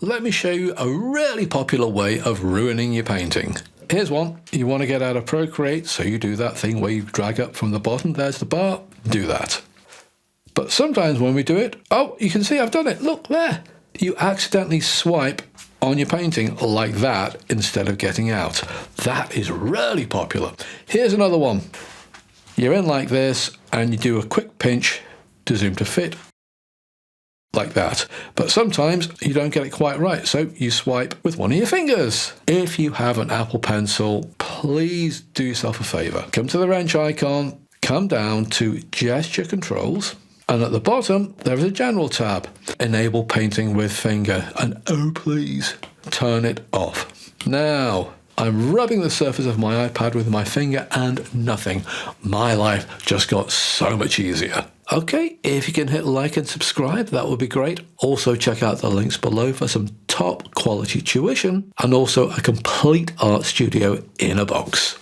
let me show you a really popular way of ruining your painting. Here's one. You want to get out of Procreate, so you do that thing where you drag up from the bottom. There's the bar. Do that. But sometimes when we do it, oh, you can see I've done it. Look there. You accidentally swipe on your painting like that instead of getting out. That is really popular. Here's another one. You're in like this and you do a quick pinch to zoom to fit like that. But sometimes you don't get it quite right, so you swipe with one of your fingers. If you have an Apple Pencil, please do yourself a favor. Come to the wrench icon, come down to gesture controls, and at the bottom, there is a general tab. Enable painting with finger, and oh please, turn it off. Now, I'm rubbing the surface of my iPad with my finger and nothing. My life just got so much easier. Okay, if you can hit like and subscribe, that would be great. Also check out the links below for some top quality tuition and also a complete art studio in a box.